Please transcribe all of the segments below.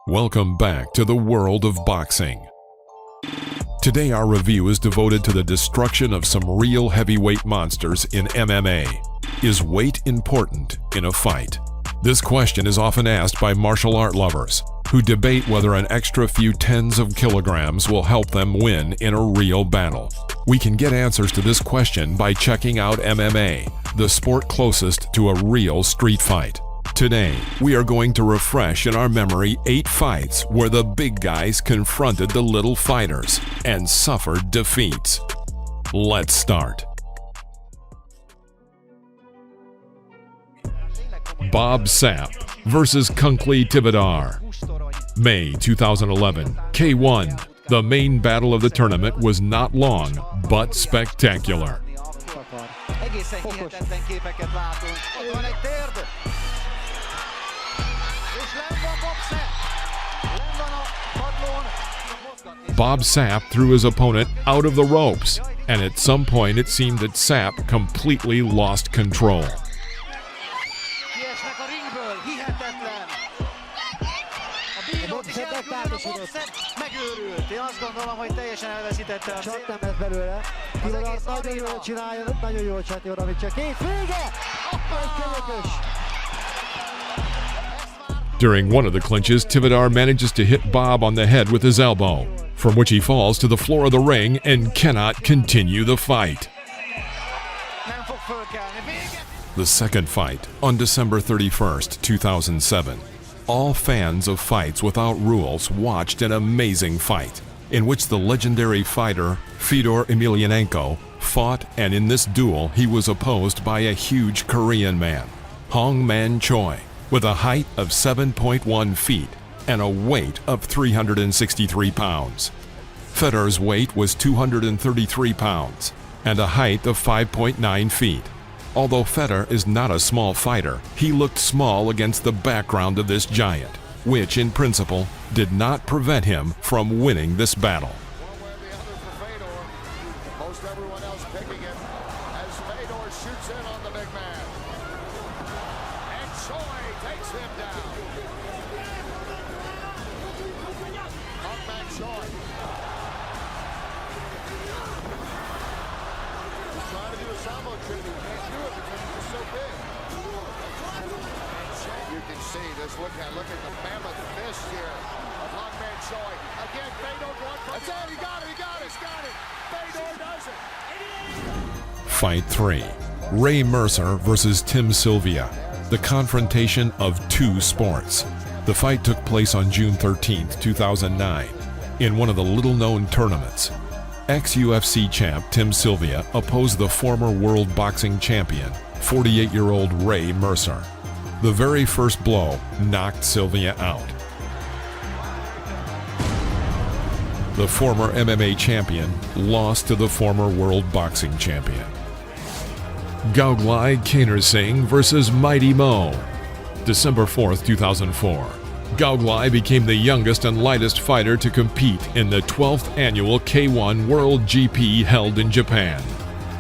Welcome back to the world of boxing. Today our review is devoted to the destruction of some real heavyweight monsters in MMA. Is weight important in a fight? This question is often asked by martial art lovers, who debate whether an extra few tens of kilograms will help them win in a real battle. We can get answers to this question by checking out MMA, the sport closest to a real street fight. Today, we are going to refresh in our memory 8 fights where the big guys confronted the little fighters and suffered defeats. Let's start. Bob Sapp versus Tibitar. May 2011, K1. The main battle of the tournament was not long, but spectacular. Bob Sapp threw his opponent out of the ropes, and at some point it seemed that Sapp completely lost control. During one of the clinches, Tibitar manages to hit Bob on the head with his elbow, from which he falls to the floor of the ring and cannot continue the fight. The second fight, on December 31st, 2007. All fans of fights without rules watched an amazing fight, in which the legendary fighter Fedor Emelianenko fought, and in this duel he was opposed by a huge Korean man, Choi, with a height of 7.1 feet and a weight of 363 pounds. Fedor's weight was 233 pounds and a height of 5.9 feet. Although Fedor is not a small fighter, he looked small against the background of this giant, which in principle did not prevent him from winning this battle. One way or the other for Fedor. Most everyone else picking him as Fedor shoots in on the big man. And Choi takes him down. Choi. He's trying to do a sambo trick. He can't do it because he's just so big. You can see this. Look at the mammoth fist here of Hawkman Choi. Again, Fedor going for it. That's it. He got it. He's got it. Fedor does it. Fight 3. Ray Mercer versus Tim Sylvia. The confrontation of two sports. The fight took place on June 13, 2009, in one of the little-known tournaments. Ex-UFC champ Tim Sylvia opposed the former world boxing champion, 48-year-old Ray Mercer. The very first blow knocked Sylvia out. The former MMA champion lost to the former world boxing champion. Gauglai Kanersing versus Mighty Mo. December 4, 2004. Gauglai became the youngest and lightest fighter to compete in the 12th annual K1 World GP held in Japan.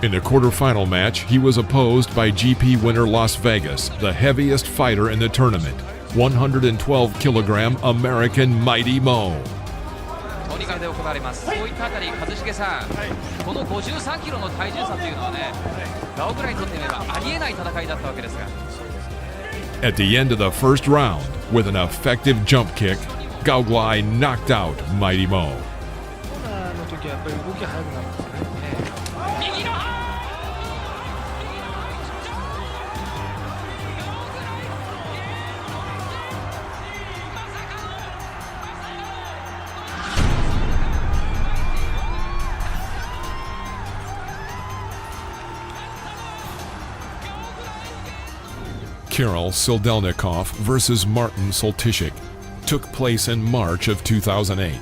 In the quarterfinal match, he was opposed by GP winner Las Vegas, the heaviest fighter in the tournament, 112-kilogram American Mighty Mo. At the end of the first round, with an effective jump kick, Gauglai knocked out Mighty Mo. Kirill Sildelnikov versus Martin Soltysik took place in March of 2008.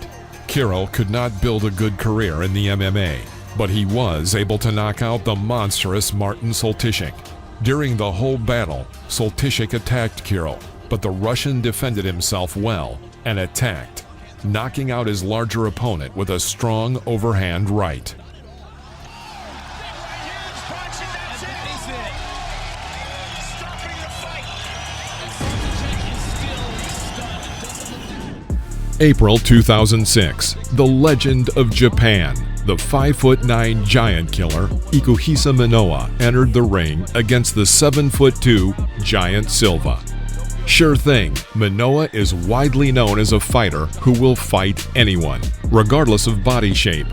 Kirill could not build a good career in the MMA, but he was able to knock out the monstrous Martin Soltysik. During the whole battle, Soltysik attacked Kirill, but the Russian defended himself well and attacked, knocking out his larger opponent with a strong overhand right. April 2006, the legend of Japan, the 5'9" giant killer Ikuhisa Manoa entered the ring against the 7'2" giant Silva. Sure thing, Manoa is widely known as a fighter who will fight anyone, regardless of body shape.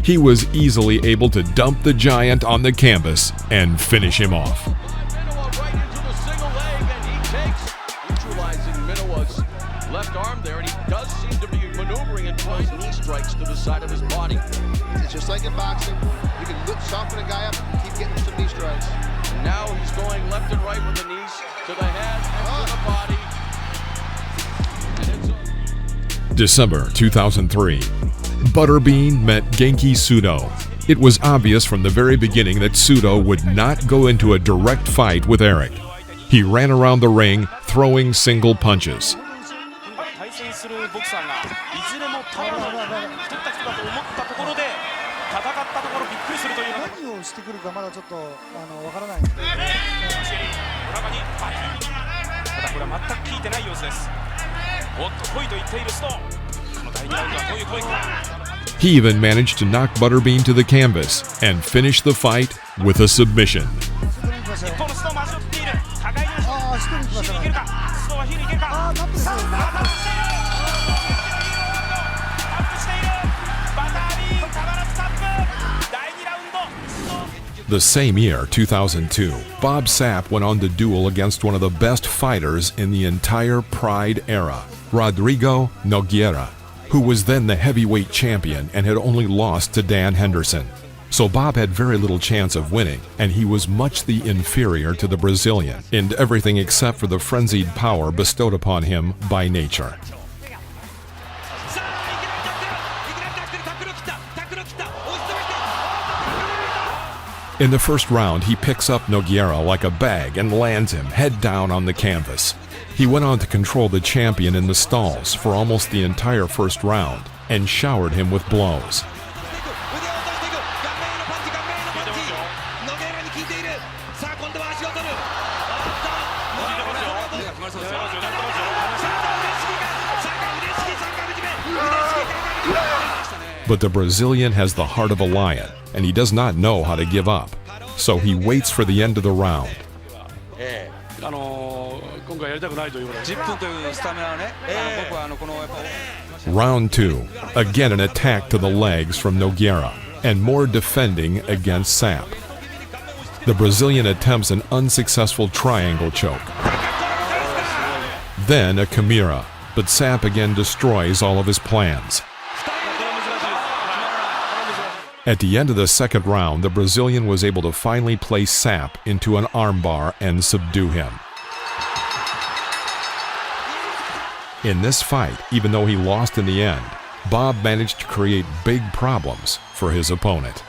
He was easily able to dump the giant on the canvas and finish him off. Manoa right into the single leg, and he takes, neutralizing Manoa's left arm there, and he does seem to be maneuvering and throwing knee strikes to the side of his body. It's just like in boxing. You can soften a guy up and keep getting some knee strikes. And now he's going left and right with the knees to the head and to the body. And December 2003. Butterbean met Genki Sudo. It was obvious from the very beginning that Sudo would not go into a direct fight with Eric. He ran around the ring, throwing single punches. He even managed to knock Butterbean to the canvas and finish the fight with a submission. The same year, 2002, Bob Sapp went on to duel against one of the best fighters in the entire Pride era, Rodrigo Nogueira, who was then the heavyweight champion and had only lost to Dan Henderson. So Bob had very little chance of winning, and he was much the inferior to the Brazilian in everything except for the frenzied power bestowed upon him by nature. In the first round, he picks up Nogueira like a bag and lands him head down on the canvas. He went on to control the champion in the stalls for almost the entire first round and showered him with blows. But the Brazilian has the heart of a lion, and he does not know how to give up. So he waits for the end of the round. Round 2, again an attack to the legs from Nogueira, and more defending against Sapp. The Brazilian attempts an unsuccessful triangle choke. Then a chimera, but Sapp again destroys all of his plans. At the end of the second round, the Brazilian was able to finally place Sapp into an armbar and subdue him. In this fight, even though he lost in the end, Bob managed to create big problems for his opponent.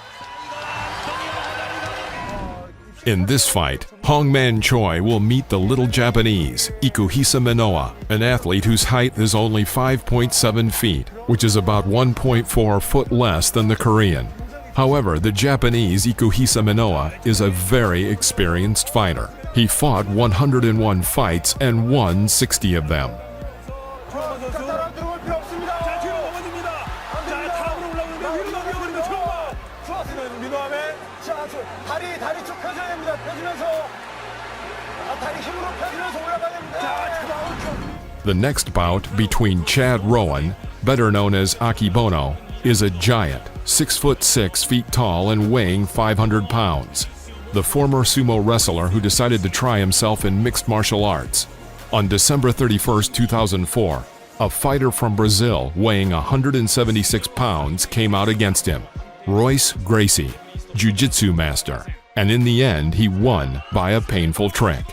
In this fight, Hongman Choi will meet the little Japanese, Ikuhisa Manoa, an athlete whose height is only 5.7 feet, which is about 1.4 foot less than the Korean. However, the Japanese Ikuhisa Manoa is a very experienced fighter. He fought 101 fights and won 60 of them. The next bout between Chad Rowan, better known as Akibono, is a giant, 6'6" feet tall and weighing 500 pounds. The former sumo wrestler who decided to try himself in mixed martial arts. On December 31, 2004, a fighter from Brazil weighing 176 pounds came out against him, Royce Gracie, jiu-jitsu master, and in the end he won by a painful trick.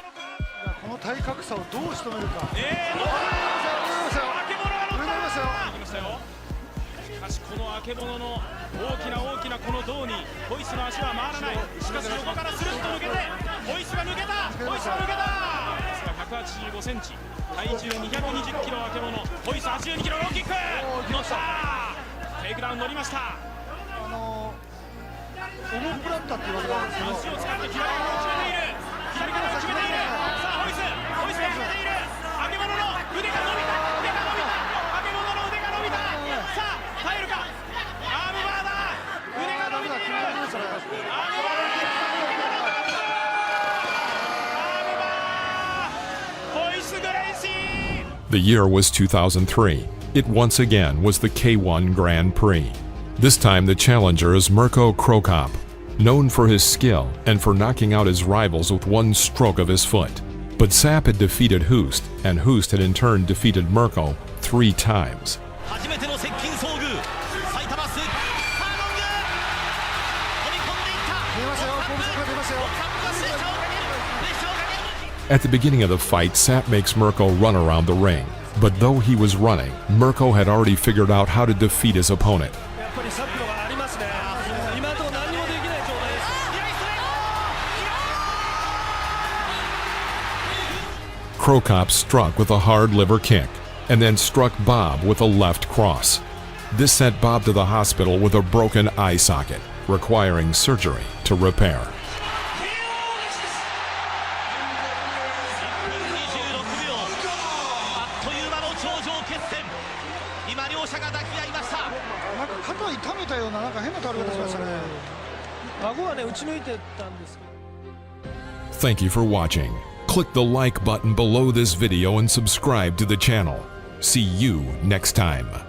The year was 2003. It once again was the K1 Grand Prix. This time the challenger is Mirko Krokop, known for his skill and for knocking out his rivals with one stroke of his foot. But Sapp had defeated Hust, and Hust had in turn defeated Mirko 3 times. At the beginning of the fight, Sapp makes Mirko run around the ring. But though he was running, Mirko had already figured out how to defeat his opponent. Krokop struck with a hard liver kick, and then struck Bob with a left cross. This sent Bob to the hospital with a broken eye socket, requiring surgery to repair. Thank you for watching. Click the like button below this video and subscribe to the channel. See you next time.